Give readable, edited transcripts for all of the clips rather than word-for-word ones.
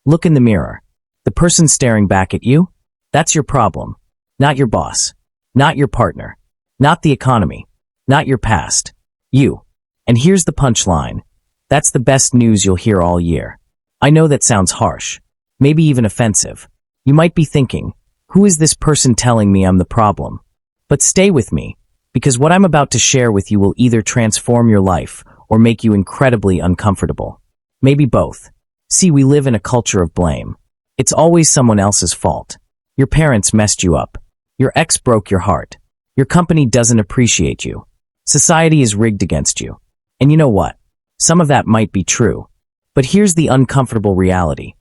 Look in the mirror. The person staring back at you? That's your problem. Not your boss. Not your partner. Not the economy. Not your past. You. And here's the punchline. That's the best news you'll hear all year. I know that sounds harsh. Maybe even offensive. You might be thinking, who is this person telling me I'm the problem? But stay with me, because what I'm about to share with you will either transform your life or make you incredibly uncomfortable. Maybe both. See, we live in a culture of blame. It's always someone else's fault. Your parents messed you up. Your ex broke your heart. Your company doesn't appreciate you. Society is rigged against you. And you know what? Some of that might be true. But here's the uncomfortable reality.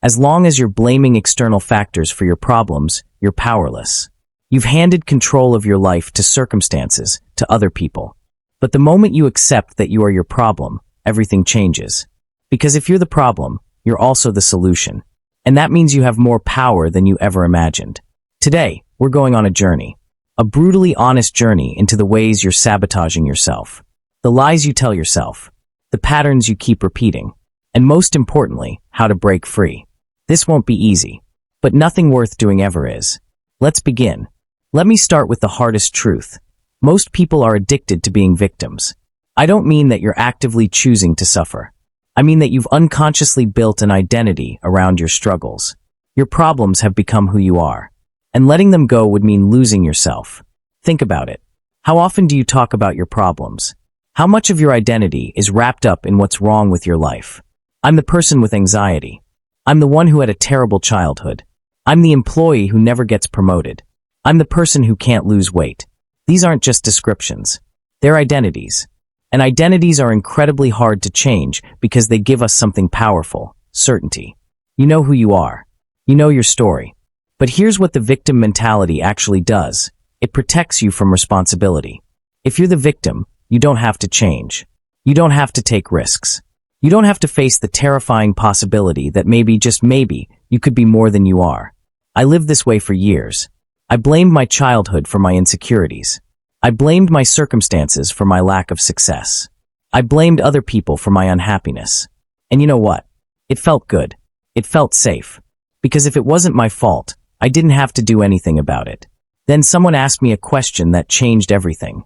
As long as you're blaming external factors for your problems, you're powerless. You've handed control of your life to circumstances, to other people. But the moment you accept that you are your problem, everything changes. Because if you're the problem, you're also the solution. And that means you have more power than you ever imagined. Today, we're going on a journey. A brutally honest journey into the ways you're sabotaging yourself. The lies you tell yourself. The patterns you keep repeating. And most importantly, how to break free. This won't be easy. But nothing worth doing ever is. Let's begin. Let me start with the hardest truth. Most people are addicted to being victims. I don't mean that you're actively choosing to suffer. I mean that you've unconsciously built an identity around your struggles. Your problems have become who you are. And letting them go would mean losing yourself. Think about it. How often do you talk about your problems? How much of your identity is wrapped up in what's wrong with your life? I'm the person with anxiety. I'm the one who had a terrible childhood. I'm the employee who never gets promoted. I'm the person who can't lose weight. These aren't just descriptions. They're identities. And identities are incredibly hard to change because they give us something powerful, certainty. You know who you are. You know your story. But here's what the victim mentality actually does. It protects you from responsibility. If you're the victim, you don't have to change. You don't have to take risks. You don't have to face the terrifying possibility that maybe, just maybe, you could be more than you are. I lived this way for years. I blamed my childhood for my insecurities. I blamed my circumstances for my lack of success. I blamed other people for my unhappiness. And you know what? It felt good. It felt safe. Because if it wasn't my fault, I didn't have to do anything about it. Then someone asked me a question that changed everything.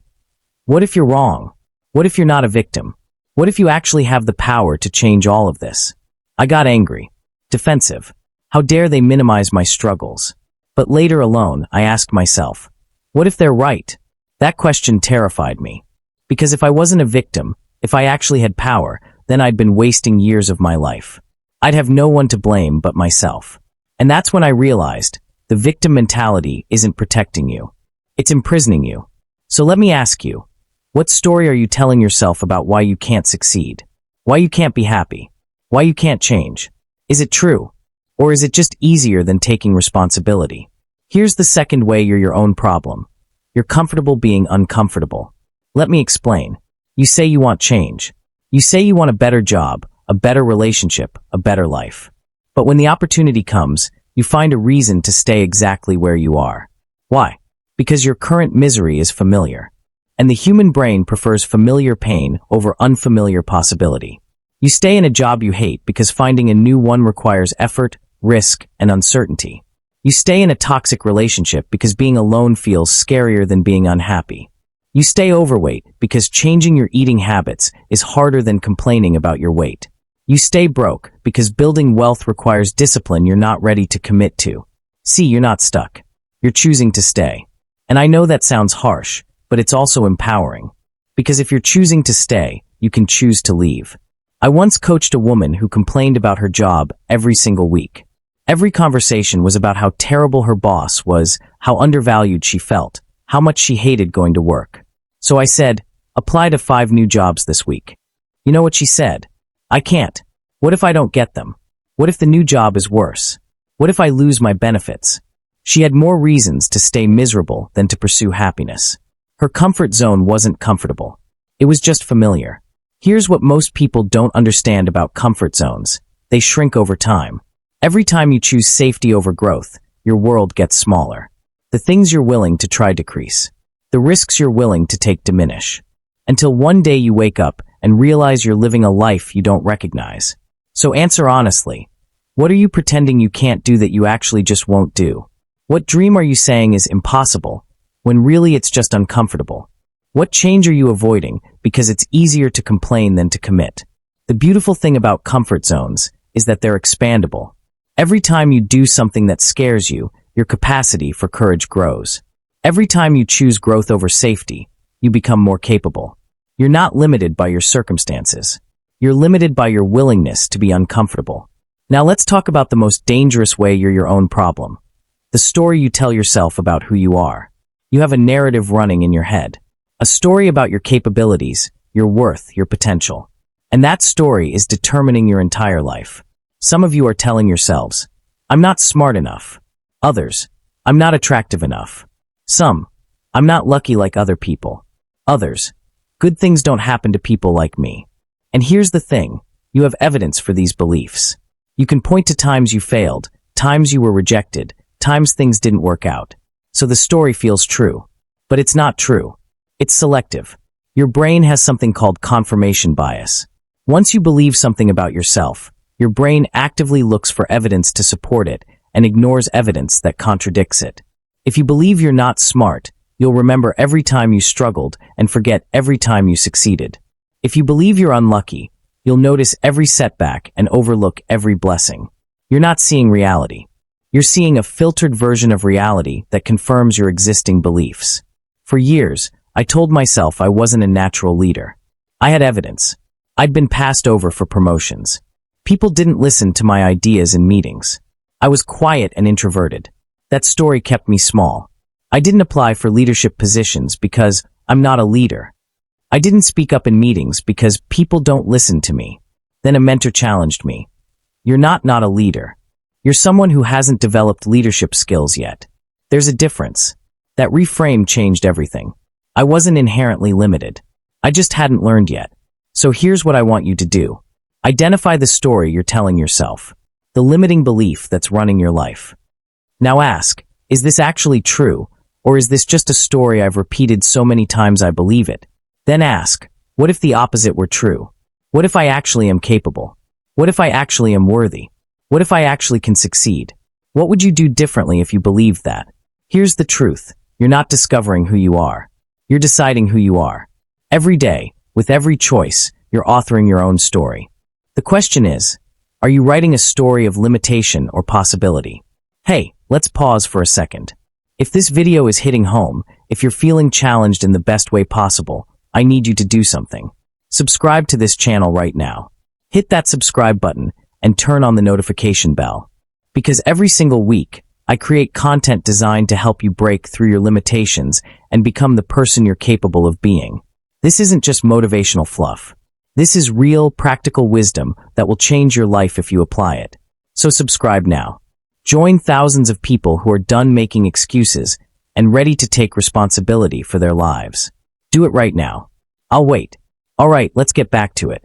What if you're wrong? What if you're not a victim? What if you actually have the power to change all of this? I got angry. Defensive. How dare they minimize my struggles? But later alone, I asked myself, what if they're right? That question terrified me. Because if I wasn't a victim, if I actually had power, then I'd been wasting years of my life. I'd have no one to blame but myself. And that's when I realized, the victim mentality isn't protecting you. It's imprisoning you. So let me ask you, what story are you telling yourself about why you can't succeed? Why you can't be happy? Why you can't change? Is it true? Or is it just easier than taking responsibility? Here's the second way you're your own problem. You're comfortable being uncomfortable. Let me explain. You say you want change. You say you want a better job, a better relationship, a better life. But when the opportunity comes, you find a reason to stay exactly where you are. Why? Because your current misery is familiar. And the human brain prefers familiar pain over unfamiliar possibility. You stay in a job you hate because finding a new one requires effort, risk, and uncertainty. You stay in a toxic relationship because being alone feels scarier than being unhappy. You stay overweight because changing your eating habits is harder than complaining about your weight. You stay broke because building wealth requires discipline you're not ready to commit to. See, you're not stuck. You're choosing to stay. And I know that sounds harsh, but it's also empowering. Because if you're choosing to stay, you can choose to leave. I once coached a woman who complained about her job every single week. Every conversation was about how terrible her boss was, how undervalued she felt, how much she hated going to work. So I said, apply to 5 new jobs this week. You know what she said? I can't. What if I don't get them? What if the new job is worse? What if I lose my benefits? She had more reasons to stay miserable than to pursue happiness. Her comfort zone wasn't comfortable. It was just familiar. Here's what most people don't understand about comfort zones. They shrink over time. Every time you choose safety over growth, your world gets smaller. The things you're willing to try decrease. The risks you're willing to take diminish. Until one day you wake up and realize you're living a life you don't recognize. So answer honestly. What are you pretending you can't do that you actually just won't do? What dream are you saying is impossible, when really it's just uncomfortable? What change are you avoiding because it's easier to complain than to commit? The beautiful thing about comfort zones is that they're expandable. Every time you do something that scares you, your capacity for courage grows. Every time you choose growth over safety, you become more capable. You're not limited by your circumstances. You're limited by your willingness to be uncomfortable. Now let's talk about the most dangerous way you're your own problem. The story you tell yourself about who you are. You have a narrative running in your head. A story about your capabilities, your worth, your potential. And that story is determining your entire life. Some of you are telling yourselves, I'm not smart enough. Others, I'm not attractive enough. Some, I'm not lucky like other people. Others, good things don't happen to people like me. And here's the thing, you have evidence for these beliefs. You can point to times you failed, times you were rejected, times things didn't work out. So the story feels true. But it's not true. It's selective. Your brain has something called confirmation bias. Once you believe something about yourself, your brain actively looks for evidence to support it and ignores evidence that contradicts it. If you believe you're not smart, you'll remember every time you struggled and forget every time you succeeded. If you believe you're unlucky, you'll notice every setback and overlook every blessing. You're not seeing reality. You're seeing a filtered version of reality that confirms your existing beliefs. For years, I told myself I wasn't a natural leader. I had evidence. I'd been passed over for promotions. People didn't listen to my ideas in meetings. I was quiet and introverted. That story kept me small. I didn't apply for leadership positions because I'm not a leader. I didn't speak up in meetings because people don't listen to me. Then a mentor challenged me. You're not a leader. You're someone who hasn't developed leadership skills yet. There's a difference. That reframe changed everything. I wasn't inherently limited. I just hadn't learned yet. So here's what I want you to do. Identify the story you're telling yourself, the limiting belief that's running your life. Now ask, is this actually true, or is this just a story I've repeated so many times I believe it? Then ask, what if the opposite were true? What if I actually am capable? What if I actually am worthy? What if I actually can succeed? What would you do differently if you believed that? Here's the truth. You're not discovering who you are. You're deciding who you are. Every day, with every choice, you're authoring your own story. The question is, are you writing a story of limitation or possibility? Hey, let's pause for a second. If this video is hitting home, if you're feeling challenged in the best way possible, I need you to do something. Subscribe to this channel right now. Hit that subscribe button and turn on the notification bell. Because every single week, I create content designed to help you break through your limitations and become the person you're capable of being. This isn't just motivational fluff. This is real, practical wisdom that will change your life if you apply it. So subscribe now. Join thousands of people who are done making excuses and ready to take responsibility for their lives. Do it right now. I'll wait. All right, let's get back to it.